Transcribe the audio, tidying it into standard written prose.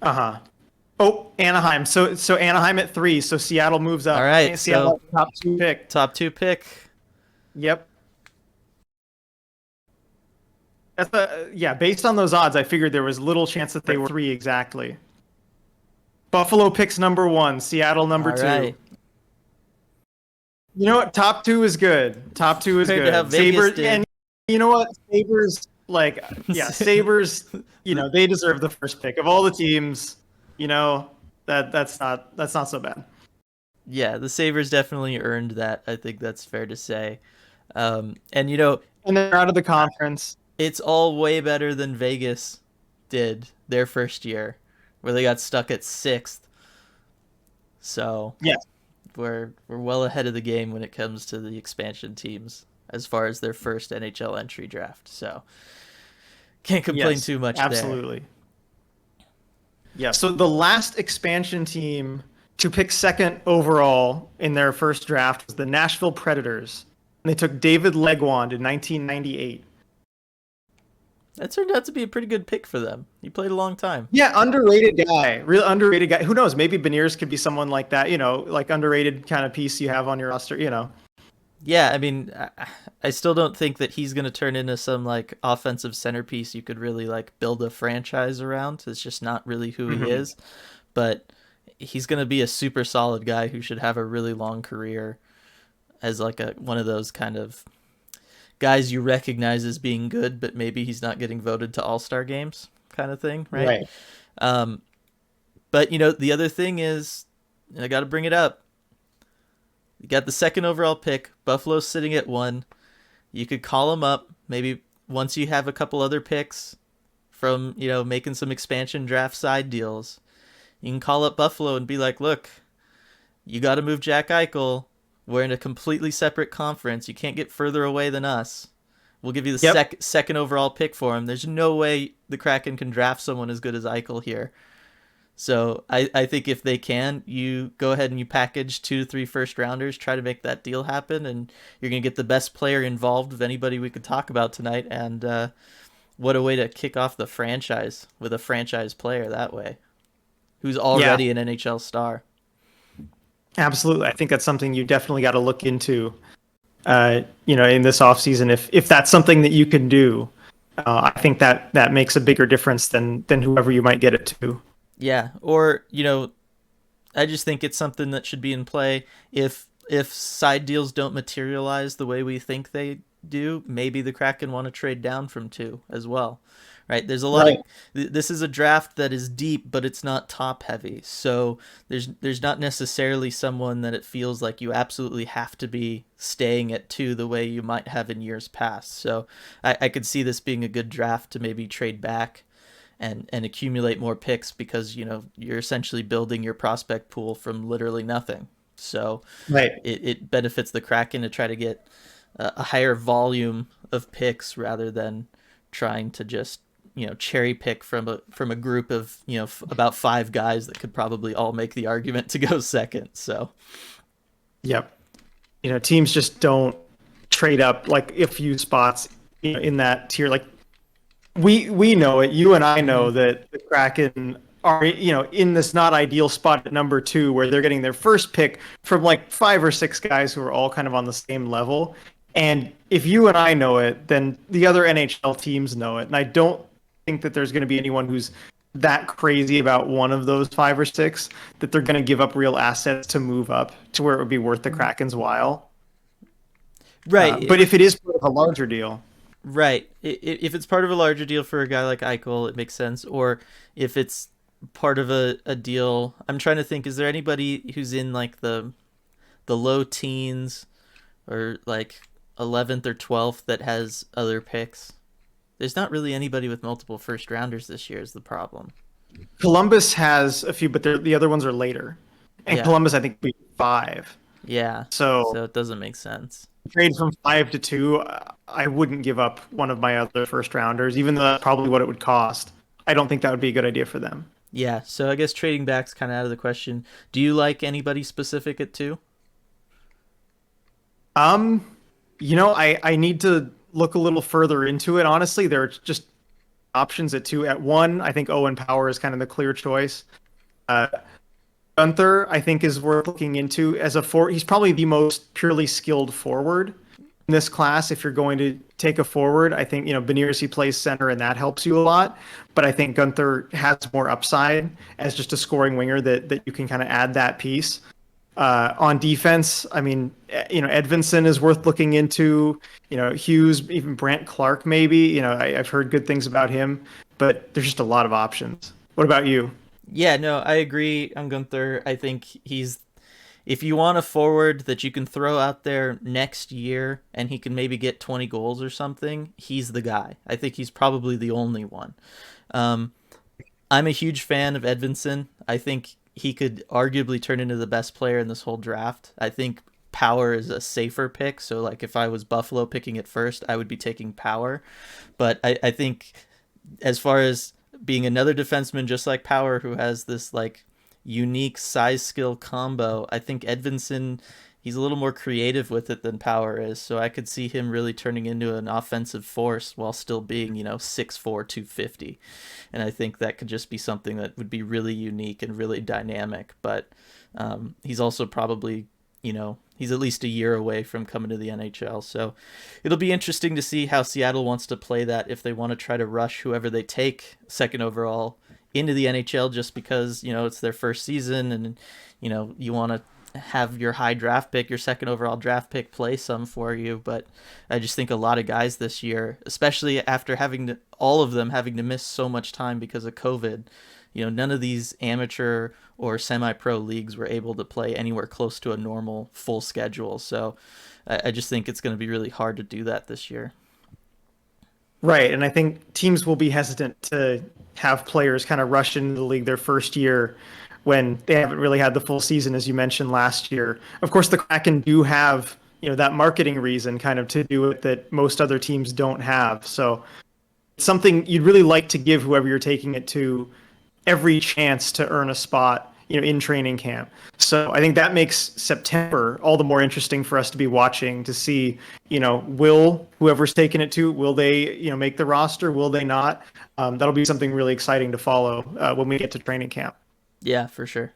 Uh-huh. Oh, Anaheim. So Anaheim at 3. So Seattle moves All up. right, And Seattle so has the top 2 pick. top two pick. Yep. Yeah. Based on those odds, I figured there was little chance that they were 3 exactly. Buffalo picks number 1. Seattle number All 2. right. You know what? Top 2 is good. Top 2 is Compared to how good. Vegas Sabres, did. and you know what? Sabres, like, yeah, Sabres. They deserve the first pick of all the teams. You know that's not so bad. Yeah, the Sabres definitely earned that. I think that's fair to say. And And they're out of the conference. it's all way better than Vegas did their first year, where they got stuck at sixth. So Yes, we're well ahead of the game when it comes to the expansion teams as far as their first NHL entry draft. So can't complain yes, too much there. absolutely. Yeah. So the last expansion team to pick second overall in their first draft was the Nashville Predators. And they took David Legwand in 1998. That turned out to be a pretty good pick for them. He played a long time. Yeah, underrated guy, real underrated guy. Who knows? Maybe Beniers could be someone like that. Like underrated kind of piece you have on your roster. Yeah, I mean, I still don't think that he's going to turn into some like offensive centerpiece you could really like build a franchise around. It's just not really who he Hmm. is. But he's going to be a super solid guy who should have a really long career as like a one of those kind of guys you recognize as being good, but maybe he's not getting voted to All-Star games kind of thing, right? Right. Um, but the other thing is, and I got to bring it up. You got the second overall pick. Buffalo's sitting at 1. You could call him up maybe once you have a couple other picks from, making some expansion draft side deals. You can call up Buffalo and be like, look, you got to move Jack Eichel. We're in a completely separate conference. You can't get further away than us. We'll give you the Yep. second overall pick for him. There's no way the Kraken can draft someone as good as Eichel here. So I think if they can, you go ahead and you package 2 to 3 first rounders, try to make that deal happen, and you're gonna get the best player involved of anybody we could talk about tonight. And what a way to kick off the franchise with a franchise player that way, who's Yeah. already an NHL star. Absolutely. I think that's something you definitely got to look into. In this offseason, if that's something that you can do, I think that makes a bigger difference than whoever you might get it to. Yeah, or I just think it's something that should be in play. If side deals don't materialize the way we think they do, maybe the Kraken want to trade down from 2 as well. Right? There's a lot of Right. this is a draft that is deep, but it's not top heavy. So there's not necessarily someone that it feels like you absolutely have to be staying at 2 the way you might have in years past. So I could see this being a good draft to maybe trade back and accumulate more picks because you're essentially building your prospect pool from literally nothing. So Right. it benefits the Kraken to try to get a higher volume of picks rather than trying to just cherry pick from a group of about 5 guys that could probably all make the argument to go second. So Yep. Teams just don't trade up like a few spots, in that tier. Like we know it. You and I know mhm. that the Kraken are, in this not ideal spot at number 2, where they're getting their first pick from like 5 or 6 guys who are all kind of on the same level. And if you and I know it, then the other NHL teams know it. And I don't think that there's going to be anyone who's that crazy about one of those 5 or 6 that they're going to give up real assets to move up to where it would be worth the Kraken's while. Right. But if it is part of a larger deal, Right. If it's part of a larger deal for a guy like Eichel, it makes sense. Or if it's part of a deal, I'm trying to think. Is there anybody who's in like the low teens or like 11th or 12th that has other picks? There's not really anybody with multiple first rounders this year. Is the problem? Columbus has a few, but the other ones are later. And Yeah. Columbus, I think, will be 5. Yeah. So So it doesn't make sense. trade from 5 to 2, I wouldn't give up one of my other first rounders, even though that's probably what it would cost. I don't think that would be a good idea for them. Yeah. So I guess trading back's kind of out of the question. Do you like anybody specific at 2? Um, I need to look a little further into it. Honestly, there are just options at two. At one, I think Owen Power is kind of the clear choice. Uh, Gunther, I think, is worth looking into as a forward. He's probably the most purely skilled forward in this class. If you're going to take a forward, I think, Beniers, he plays center and that helps you a lot. But I think Gunther has more upside as just a scoring winger that you can kind of add that piece. On defense, I mean, Edvinson is worth looking into. Hughes, even Brant Clark, maybe. I've heard good things about him, but there's just a lot of options. What about you? Yeah, no, I agree on Gunther. I think he's, if you want a forward that you can throw out there next year and he can maybe get 20 goals or something, he's the guy. I think he's probably the only one. Um, I'm a huge fan of Edvinson. I think he could arguably turn into the best player in this whole draft. I think Power is a safer pick. So, like, if I was Buffalo picking it first, I would be taking Power. But I think as far as being another defenseman just like Power who has this like unique size skill combo, I think Edvinson, he's a little more creative with it than Power is. So I could see him really turning into an offensive force while still being, 6'4", 250. And I think that could just be something that would be really unique and really dynamic. But he's also probably, he's at least a year away from coming to the NHL. So it'll be interesting to see how Seattle wants to play that, if they want to try to rush whoever they take second overall into the NHL just because, it's their first season and, you want to have your high draft pick, your second overall draft pick play some for you. But I just think a lot of guys this year, especially after all of them having to miss so much time because of COVID, none of these amateur or semi-pro leagues were able to play anywhere close to a normal full schedule. So I just think it's going to be really hard to do that this year. Right, and I think teams will be hesitant to have players kind of rush into the league their first year when they haven't really had the full season, as you mentioned last year. Of course, the Kraken do have, that marketing reason kind of to do it that most other teams don't have. So it's something you'd really like to give whoever you're taking it to every chance to earn a spot, in training camp. So I think that makes September all the more interesting for us to be watching to see, will whoever's taking it to, will they, make the roster? Will they not? That'll be something really exciting to follow when we get to training camp. Yeah, for sure.